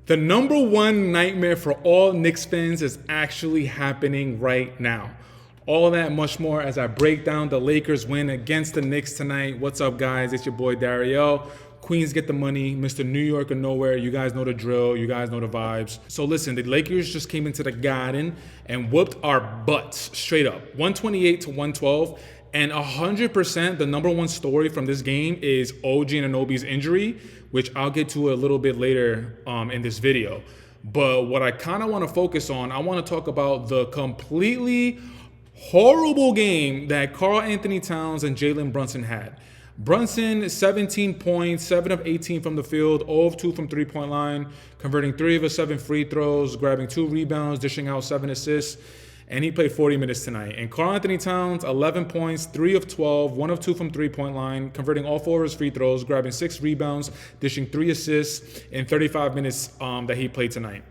The number one nightmare for all Knicks fans is actually happening right now. All that much more as I break down the Lakers win against the Knicks tonight. What's up, guys? It's your boy Dariel. Queens get the money. Mr. New York or nowhere. You guys know the drill. You guys know the vibes. So listen, the Lakers just came into the Garden and whooped our butts straight up. 128 to 112. And 100% the number one story from this game is OG Anunoby's injury, which I'll get to a little bit later in this video. But what I kind of want to focus on, I want to talk about the completely horrible game that Karl-Anthony Towns and Jalen Brunson had. Brunson, 17 points, 7 of 18 from the field, 0 of 2 from three-point line, converting 3 of his 7 free throws, grabbing 2 rebounds, dishing out 7 assists. And he played 40 minutes tonight. And Karl-Anthony Towns, 11 points, 3 of 12, 1 of 2 from three-point line, converting all 4 of his free throws, grabbing 6 rebounds, dishing 3 assists in 35 minutes that he played tonight.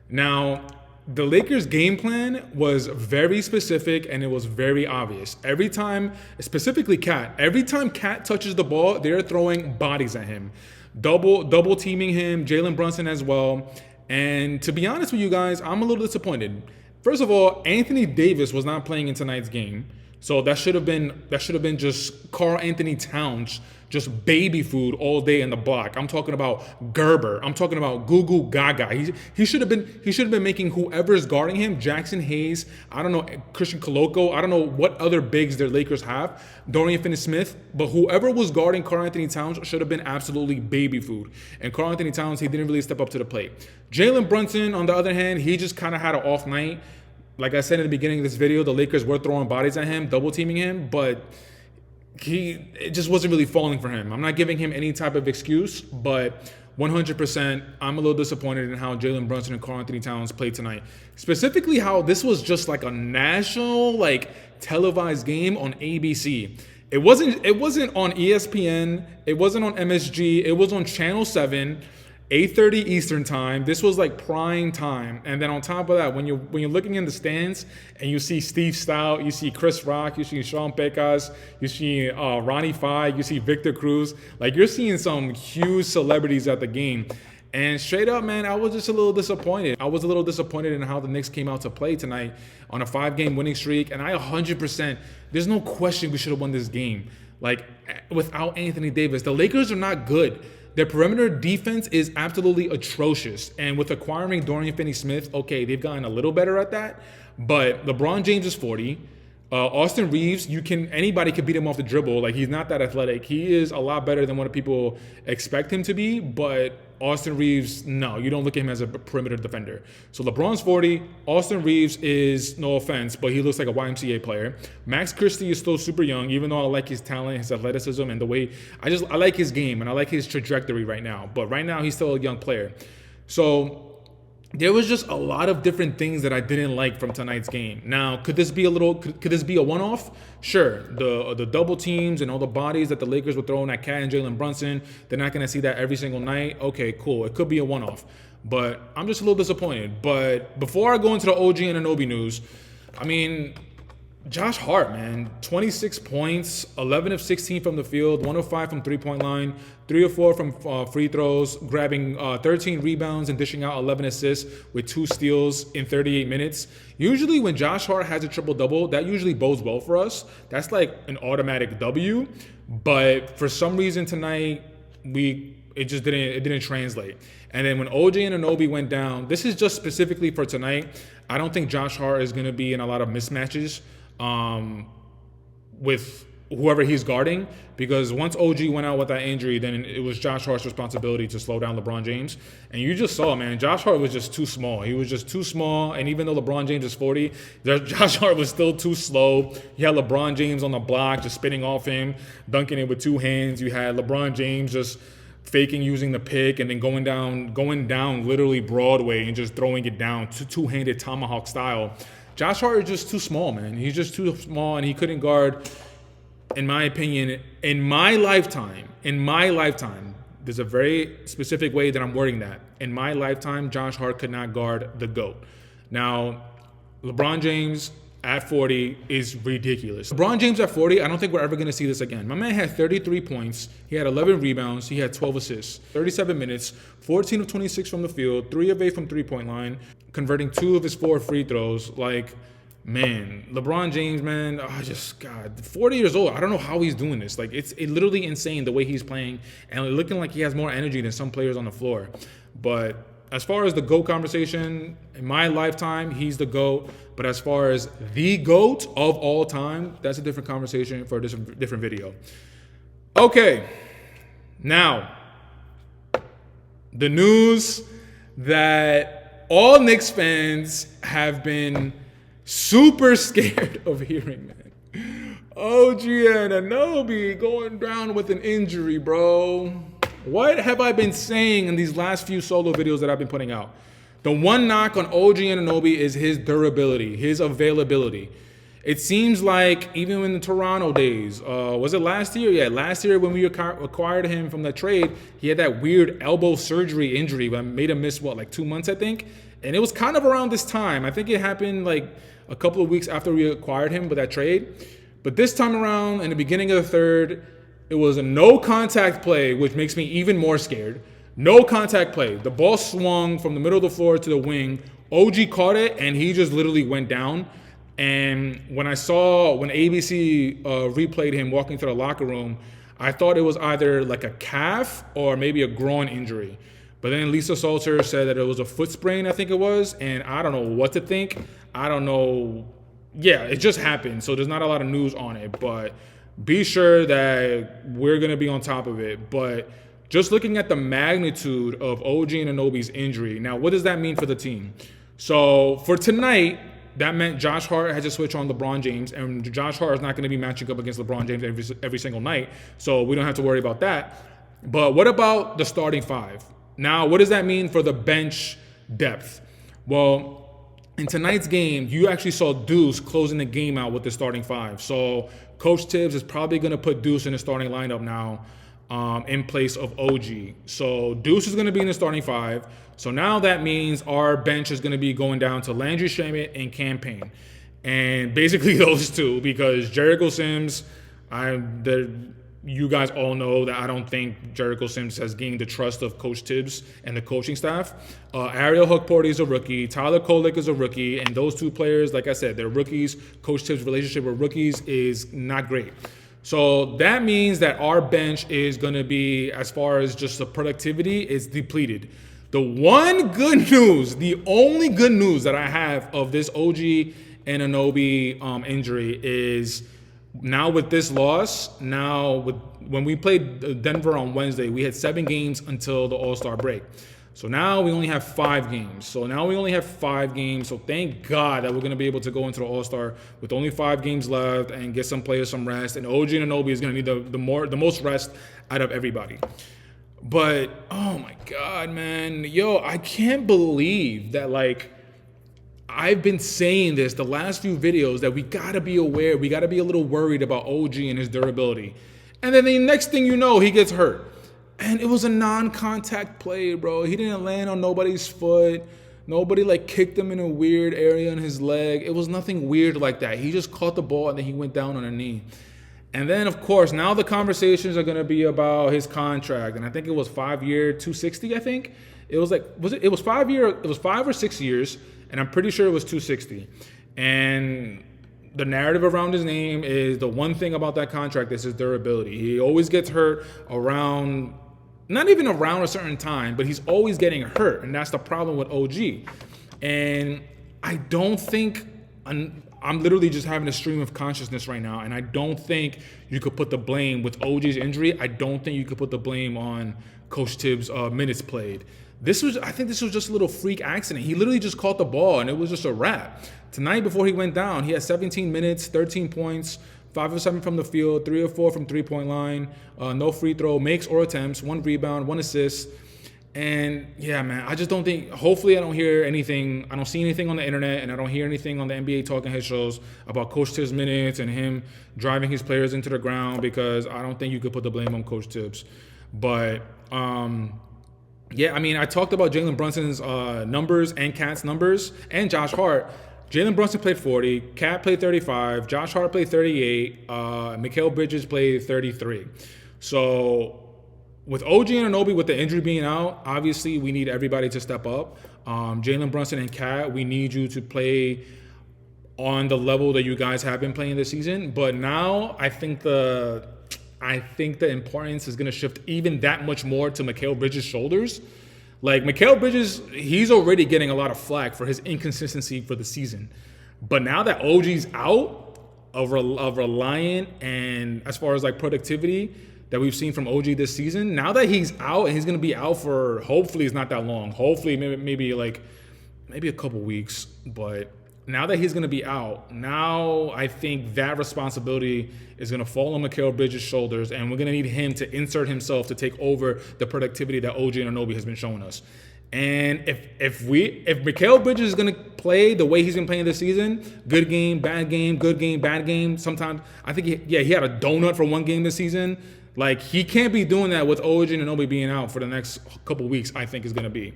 Now, the Lakers' game plan was very specific and it was very obvious. Every time, specifically KAT, every time KAT touches the ball, they're throwing bodies at him. Double teaming him, Jalen Brunson as well. And to be honest with you guys, I'm a little disappointed. First of all, Anthony Davis was not playing in tonight's game, so that should have been just Karl-Anthony Towns, just baby food all day in the block. I'm talking about Gerber. I'm talking about Goo Goo Gaga. He should have been making whoever's guarding him, Jackson Hayes, I don't know, Christian Koloko, I don't know what other bigs their Lakers have, Dorian Finney-Smith, but whoever was guarding Karl-Anthony Towns should have been absolutely baby food. And Karl-Anthony Towns, he didn't really step up to the plate. Jalen Brunson, on the other hand, he just kind of had an off night. Like I said in the beginning of this video, the Lakers were throwing bodies at him, double teaming him, but it just wasn't really falling for him. I'm not giving him any type of excuse, but 100%, I'm a little disappointed in how Jalen Brunson and Karl-Anthony Towns played tonight. Specifically how this was just like a national, televised game on ABC. It wasn't on ESPN, it wasn't on MSG, it was on Channel 7. 8:30 Eastern time. This was like prime time. And then on top of that, when you're looking in the stands and you see Steve Stout, you see Chris Rock, you see Sean Pecas, you see Ronnie Fieg, you see Victor Cruz, you're seeing some huge celebrities at the game. And straight up, man, I was just a little disappointed. I was a little disappointed in how the Knicks came out to play tonight on a 5-game winning streak. And I 100%, there's no question we should have won this game. Without Anthony Davis, the Lakers are not good. Their perimeter defense is absolutely atrocious. And with acquiring Dorian Finney-Smith, okay, they've gotten a little better at that. But LeBron James is 40. Austin Reeves, anybody could beat him off the dribble. He's not that athletic. He is a lot better than what people expect him to be. But Austin Reeves, no, you don't look at him as a perimeter defender. So LeBron's 40. Austin Reeves is, no offense, but he looks like a YMCA player. Max Christie is still super young, even though I like his talent, his athleticism, and the way I like his game and I like his trajectory right now. But right now, he's still a young player. So there was just a lot of different things that I didn't like from tonight's game. Now, could this be a one-off? Sure. The double teams and all the bodies that the Lakers were throwing at KAT and Jalen Brunson, they're not going to see that every single night. Okay, cool. It could be a one-off. But I'm just a little disappointed. But before I go into the OG Anunoby news, Josh Hart, man, 26 points, 11 of 16 from the field, 1 of 5 from three-point line, 3 of 4 from free throws, grabbing 13 rebounds and dishing out 11 assists with 2 steals in 38 minutes. Usually when Josh Hart has a triple-double, that usually bodes well for us. That's like an automatic W. But for some reason tonight, it didn't translate. And then when OG Anunoby went down, this is just specifically for tonight. I don't think Josh Hart is going to be in a lot of mismatches with whoever he's guarding, because once OG went out with that injury, then it was Josh Hart's responsibility to slow down LeBron James. And you just saw, man, Josh Hart was just too small. He was just too small. And even though LeBron James is 40, Josh Hart was still too slow. You had LeBron James on the block, just spinning off him, dunking it with 2 hands. You had LeBron James just faking using the pick and then going down literally Broadway and just throwing it down two-handed tomahawk style. Josh Hart is just too small, man. He's just too small, and he couldn't guard, in my opinion, in my lifetime, there's a very specific way that I'm wording that. In my lifetime, Josh Hart could not guard the GOAT. Now, LeBron James, at 40 is ridiculous. LeBron James at 40, I don't think we're ever going to see this again. My man had 33 points. He had 11 rebounds. He had 12 assists, 37 minutes, 14 of 26 from the field, 3 of 8 from three-point line, converting 2 of his 4 free throws. Like, man, LeBron James, man, God, 40 years old. I don't know how he's doing this. Like, it's literally insane the way he's playing and looking like he has more energy than some players on the floor. But as far as the GOAT conversation, in my lifetime, he's the GOAT. But as far as the GOAT of all time, that's a different conversation for a different video. Okay, now, the news that all Knicks fans have been super scared of hearing, man. OG Anunoby going down with an injury, bro. What have I been saying in these last few solo videos that I've been putting out? The one knock on OG Anunoby is his durability, his availability. It seems like even in the Toronto days, was it last year? Yeah, last year when we acquired him from that trade, he had that weird elbow surgery injury that made him miss, like 2 months, I think? And it was kind of around this time. I think it happened like a couple of weeks after we acquired him with that trade. But this time around, in the beginning of the third, it was a no contact play, which makes me even more scared. No contact play. The ball swung from the middle of the floor to the wing. OG caught it, and he just literally went down. And when ABC replayed him walking to the locker room, I thought it was either like a calf or maybe a groin injury. But then Lisa Salter said that it was a foot sprain, I think it was. And I don't know what to think. I don't know. Yeah, it just happened. So there's not a lot of news on it. But be sure that we're going to be on top of it. But just looking at the magnitude of OG Anunoby's injury, now what does that mean for the team? So for tonight, that meant Josh Hart had to switch on LeBron James, and Josh Hart is not going to be matching up against LeBron James every single night, so we don't have to worry about that. But what about the starting five? Now, what does that mean for the bench depth? Well, in tonight's game, you actually saw Deuce closing the game out with the starting five. So Coach Tibbs is probably going to put Deuce in the starting lineup now in place of OG. So Deuce is going to be in the starting five. So now that means our bench is going to be going down to Landry Shamet and Cam Payne. And basically those two, because Jericho Sims, you guys all know that I don't think Jericho Sims has gained the trust of Coach Tibbs and the coaching staff. Ariel Hookporty is a rookie. Tyler Kolek is a rookie. And those two players, like I said, they're rookies. Coach Tibbs' relationship with rookies is not great. So that means that our bench is going to be, as far as just the productivity, is depleted. The one good news, the only good news that I have of this OG Anunoby injury is now with this loss, when we played Denver on Wednesday, we had 7 games until the All-Star break. So now we only have 5 games. So thank God that we're going to be able to go into the All-Star with only 5 games left and get some players some rest. And OG Anunoby is going to need the most rest out of everybody. But, oh my God, man. Yo, I can't believe that, like, I've been saying this the last few videos that we got to be aware, we got to be a little worried about OG and his durability. And then the next thing you know, he gets hurt. And it was a non-contact play, bro. He didn't land on nobody's foot. Nobody, like, kicked him in a weird area on his leg. It was nothing weird like that. He just caught the ball and then he went down on a knee. And then, of course, now the conversations are going to be about his contract. And I think it was 5-year, $260, I think. It was like, it was 5 or 6 years. And I'm pretty sure it was $260. And the narrative around his name is the one thing about that contract is his durability. He always gets hurt around, not even around a certain time, but he's always getting hurt. And that's the problem with OG. And I don't think, I'm literally just having a stream of consciousness right now. And I don't think you could put the blame with OG's injury. I don't think you could put the blame on Coach Tibbs' minutes played. I think this was just a little freak accident. He literally just caught the ball, and it was just a wrap. Tonight, before he went down, he had 17 minutes, 13 points, 5 of 7 from the field, 3 of 4 from three-point line, no free throw, makes or attempts, 1 rebound, 1 assist. And, yeah, man, I just don't think – hopefully I don't hear anything – I don't see anything on the internet, and I don't hear anything on the NBA talking head shows about Coach Tibbs' minutes and him driving his players into the ground, because I don't think you could put the blame on Coach Tibbs. But yeah, I mean, I talked about Jalen Brunson's numbers and KAT's numbers and Josh Hart. Jalen Brunson played 40, KAT played 35, Josh Hart played 38, Mikal Bridges played 33. So with OG Anunoby, with the injury being out, obviously we need everybody to step up. Jalen Brunson and KAT, we need you to play on the level that you guys have been playing this season. But now I think the importance is going to shift even that much more to Mikal Bridges' shoulders. Like, Mikal Bridges, he's already getting a lot of flack for his inconsistency for the season. But now that OG's out of Reliant, and as far as like productivity that we've seen from OG this season, now that he's out, and he's going to be out for, hopefully it's not that long. Hopefully maybe a couple weeks. But now that he's going to be out, now I think that responsibility is going to fall on Mikal Bridges' shoulders, and we're going to need him to insert himself to take over the productivity that OG Anunoby has been showing us. And if Mikal Bridges is going to play the way he's been playing this season, good game, bad game, good game, bad game, sometimes I think he had a donut for one game this season. Like, he can't be doing that with OG Anunoby being out for the next couple weeks, I think is going to be.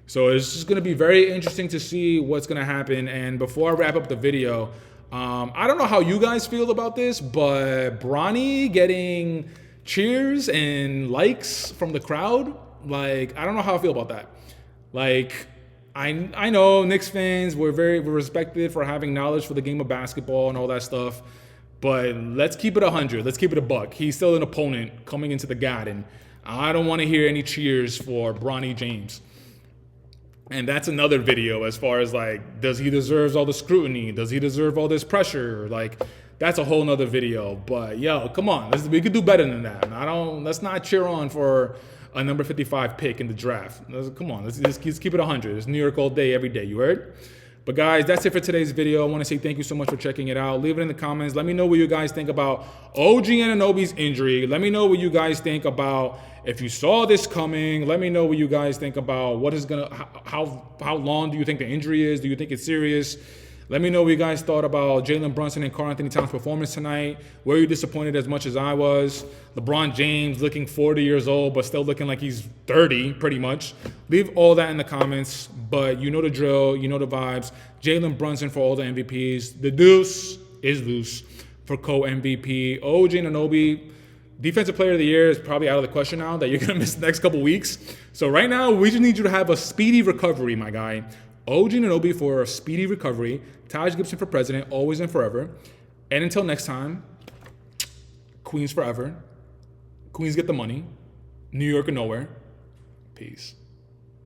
So it's just going to be very interesting to see what's going to happen. And before I wrap up the video, I don't know how you guys feel about this, but Bronny getting cheers and likes from the crowd, like, I don't know how I feel about that. Like, I know Knicks fans, we're respected for having knowledge for the game of basketball and all that stuff, but let's keep it 100. Let's keep it a buck. He's still an opponent coming into the Garden. I don't want to hear any cheers for Bronny James. And that's another video as far as, like, does he deserve all the scrutiny? Does he deserve all this pressure? Like, that's a whole nother video. But, yo, come on. We could do better than that. Let's not cheer on for a number 55 pick in the draft. Come on. Let's keep it 100. It's New York all day, every day. You heard? But, guys, that's it for today's video. I want to say thank you so much for checking it out. Leave it in the comments. Let me know what you guys think about OG Anunoby's injury. Let me know what you guys think about if you saw this coming. Let me know what you guys think about how long do you think the injury is? Do you think it's serious? Let me know what you guys thought about Jalen Brunson and Karl-Anthony Towns' performance tonight. Were you disappointed as much as I was? LeBron James looking 40 years old, but still looking like he's 30, pretty much. Leave all that in the comments, but you know the drill, you know the vibes. Jalen Brunson for all the MVPs. The deuce is loose for co-MVP. OG Anunoby, Defensive Player of the Year, is probably out of the question now that you're going to miss the next couple weeks. So right now, we just need you to have a speedy recovery, my guy. OG Anunoby for a speedy recovery. Taj Gibson for president, always and forever. And until next time, Queens forever. Queens get the money. New York or nowhere. Peace.